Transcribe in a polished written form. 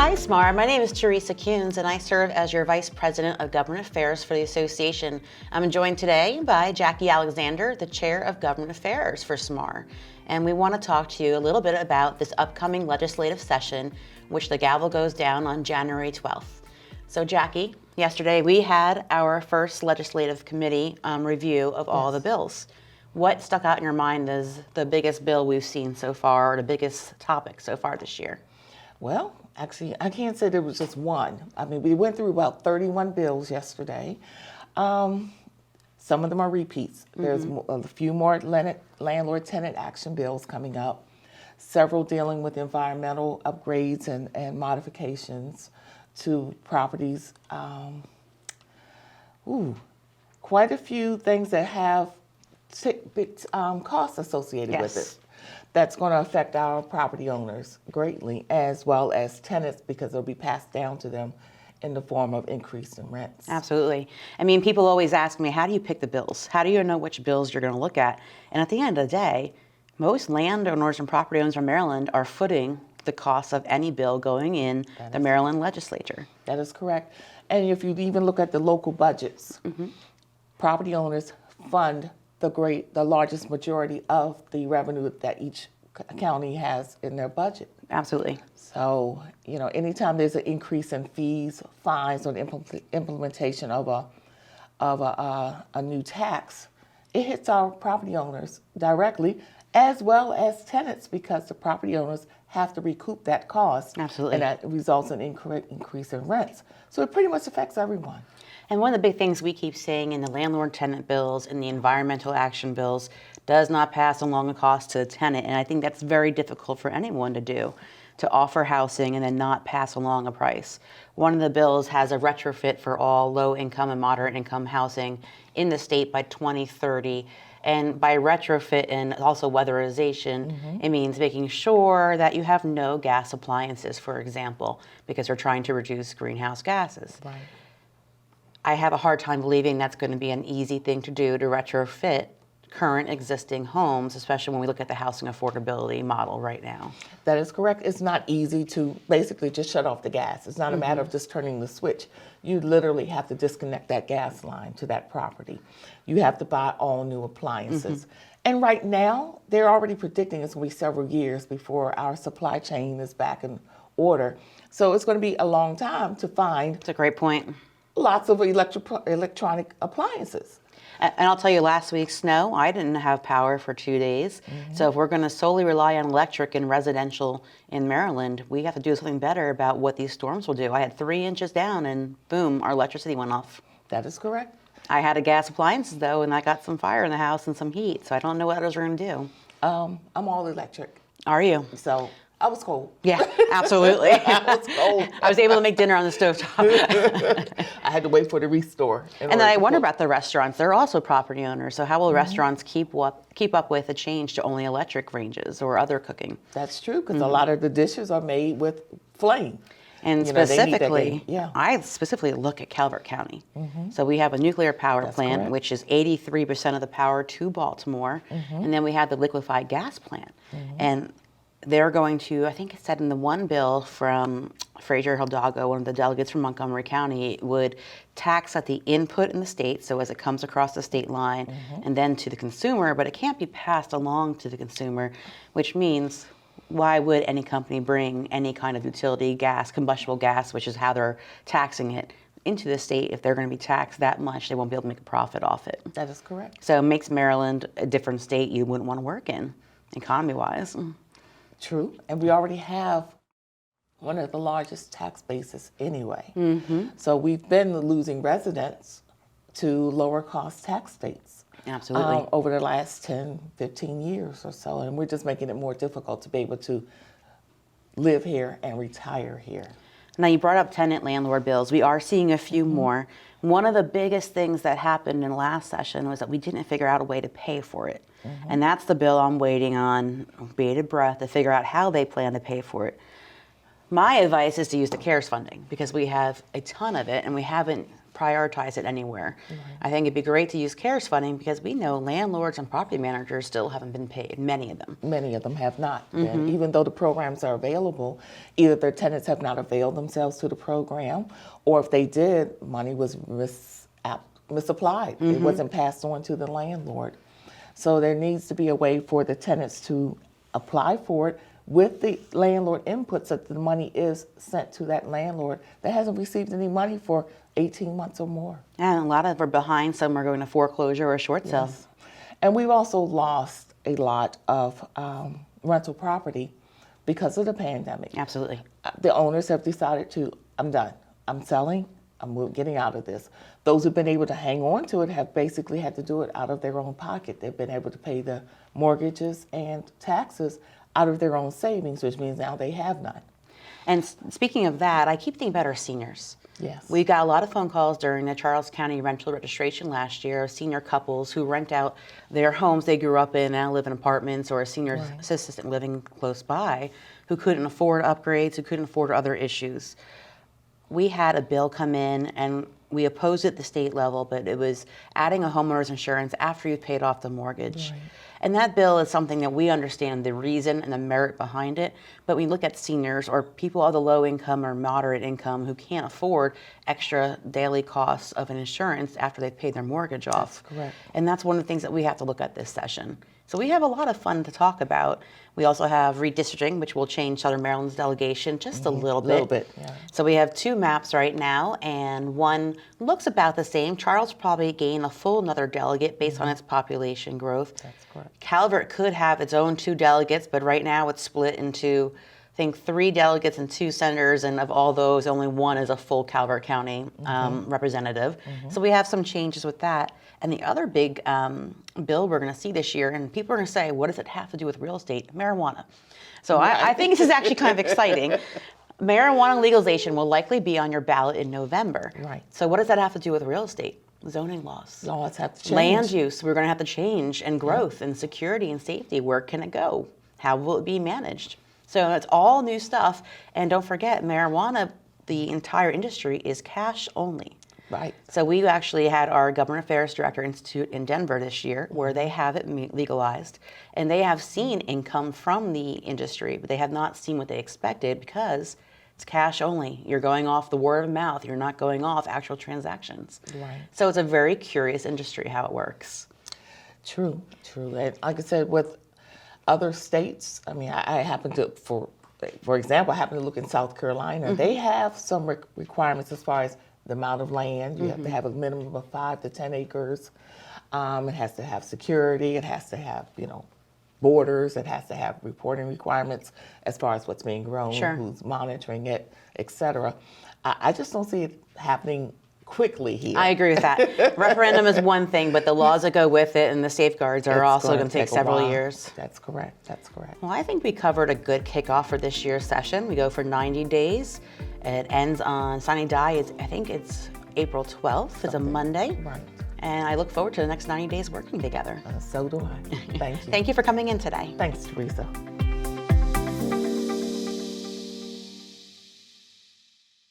Hi, SMAR. My name is Teresa Kuhns, and I serve as your Vice President of Government Affairs for the Association. I'm joined today by Jackie Alexander, the Chair of Government Affairs for SMAR. And we want to talk to you a little bit about this upcoming legislative session, which the gavel goes down on January 12th. So, Jackie, yesterday we had our first legislative committee review of all the bills. What stuck out in your mind as the biggest bill we've seen so far, or the biggest topic so far this year? Well, actually, I can't say there was just one. I mean, we went through about 31 bills yesterday. Some of them are repeats. There's a few more landlord-tenant action bills coming up, several dealing with environmental upgrades and modifications to properties. Quite a few things that have big costs associated with it. That's going to affect our property owners greatly, as well as tenants, because it'll be passed down to them in the form of increase in rents. Absolutely. I mean, people always ask me, how do you pick the bills? How do you know which bills you're going to look at? And at the end of the day, most landowners and property owners in Maryland are footing the cost of any bill going in the Maryland legislature. That is correct. And if you even look at the local budgets, property owners fund the largest majority of the revenue that each county has in their budget. Absolutely. So, anytime there's an increase in fees, fines, or the implementation of a new tax, it hits our property owners directly, as well as tenants, because the property owners have to recoup that cost. Absolutely. And that results in increase in rents. So it pretty much affects everyone. And one of the big things we keep saying in the landlord-tenant bills and the environmental action bills does not pass along a cost to the tenant. And I think that's very difficult for anyone to do, to offer housing and then not pass along a price. One of the bills has a retrofit for all low-income and moderate-income housing in the state by 2030. And by retrofit and also weatherization, it means making sure that you have no gas appliances, for example, because we're trying to reduce greenhouse gases. Right. I have a hard time believing that's going to be an easy thing to do, to retrofit current existing homes, especially when we look at the housing affordability model right now. That is correct. It's not easy to basically just shut off the gas. It's not a matter of just turning the switch. You literally have to disconnect that gas line to that property. You have to buy all new appliances. And right now, they're already predicting it's going to be several years before our supply chain is back in order. So it's going to be a long time to find It's a great point. lots of electronic appliances. And I'll tell you, last week's snow, I didn't have power for 2 days. So if we're going to solely rely on electric and residential in Maryland, we have to do something better about what these storms will do. I had 3 inches down and boom, our electricity went off. That is correct. I had a gas appliances though, and I got some fire in the house and some heat. So I don't know what others are going to do. I'm all electric, Are you? so I was cold. Yeah, absolutely. I was cold. I was able to make dinner on the stovetop. I had to wait for the restore. And then I wonder about the restaurants. They're also property owners. So how will restaurants keep up with a change to only electric ranges or other cooking? That's true, because a lot of the dishes are made with flame. And You know, they need that specifically, yeah. I specifically look at Calvert County. So we have a nuclear power plant, correct. which is 83% of the power to Baltimore. And then we have the liquefied gas plant. And they're going to, I think it said in the one bill from Fraser Hidalgo, one of the delegates from Montgomery County, would tax at the input in the state, so as it comes across the state line, and then to the consumer, but it can't be passed along to the consumer, which means why would any company bring any kind of utility gas, combustible gas, which is how they're taxing it, into the state if they're going to be taxed that much? They won't be able to make a profit off it. That is correct. So it makes Maryland a different state you wouldn't want to work in, economy-wise. True. And we already have one of the largest tax bases anyway. So we've been losing residents to lower cost tax states. Absolutely. Over the last 10, 15 years or so. And we're just making it more difficult to be able to live here and retire here. Now, you brought up tenant landlord bills. We are seeing a few more. One of the biggest things that happened in last session was that we didn't figure out a way to pay for it. And that's the bill I'm waiting on, bated breath, to figure out how they plan to pay for it. My advice is to use the CARES funding, because we have a ton of it and we haven't prioritize it anywhere. I think it'd be great to use CARES funding because we know landlords and property managers still haven't been paid, many of them. Many of them have not been. Even though the programs are available, either their tenants have not availed themselves to the program, or if they did, money was misapplied. It wasn't passed on to the landlord. So there needs to be a way for the tenants to apply for it with the landlord input so that the money is sent to that landlord that hasn't received any money for 18 months or more. And a lot of are behind. Some are going to foreclosure or short sale. Yes. And we've also lost a lot of rental property because of the pandemic. Absolutely. The owners have decided to, I'm done. I'm selling. I'm getting out of this. Those who've been able to hang on to it have basically had to do it out of their own pocket. They've been able to pay the mortgages and taxes out of their own savings, which means now they have none. And speaking of that, I keep thinking about our seniors. Yes. We got a lot of phone calls during the Charles County rental registration last year of senior couples who rent out their homes they grew up in, now live in apartments or senior assisted living close by, who couldn't afford upgrades, who couldn't afford other issues. We had a bill come in and we opposed it at the state level, but it was adding a homeowner's insurance after you've paid off the mortgage. Right. And that bill is something that we understand the reason and the merit behind it, but we look at seniors or people of the low income or moderate income who can't afford extra daily costs of an insurance after they've paid their mortgage off. That's correct. And that's one of the things that we have to look at this session. So we have a lot of fun to talk about. We also have redistricting, which will change Southern Maryland's delegation just a little bit. A little bit, yeah. So we have two maps right now, and one looks about the same. Charles will probably gain a full another delegate based on its population growth. That's correct. Calvert could have its own 2 delegates, but right now it's split into, I think, 3 delegates and 2 senators, and of all those, only 1 is a full Calvert County representative. So we have some changes with that. And the other big bill we're going to see this year, and people are going to say, what does it have to do with real estate? Marijuana. So I think this is actually kind of exciting. Marijuana legalization will likely be on your ballot in November. Right. So what does that have to do with real estate? Zoning laws. Laws have to change. Land use, we're going to have to change, and growth and security and safety. Where can it go? How will it be managed? So it's all new stuff. And don't forget, marijuana, the entire industry is cash only. Right. So we actually had our Government Affairs Director Institute in Denver this year where they have it legalized. And they have seen income from the industry, but they have not seen what they expected because it's cash only. You're going off the word of mouth. You're not going off actual transactions. Right. So it's a very curious industry how it works. True. And like I said, with other states, I mean, I happen to, for example, I happen to look in South Carolina. They have some requirements as far as the amount of land. You have to have a minimum of 5 to 10 acres. It has to have security. It has to have, borders. It has to have reporting requirements as far as what's being grown, who's monitoring it, et cetera. I just don't see it happening quickly here. I agree with that. Referendum is one thing, but the laws that go with it and the safeguards are also going to take several years. That's correct. Well, I think we covered a good kickoff for this year's session. We go for 90 days. It ends on Sine Die. I think it's April 12th. It's a Monday. Right. And I look forward to the next 90 days working together. So do I. Thank you. Thank you for coming in today. Thanks, Teresa.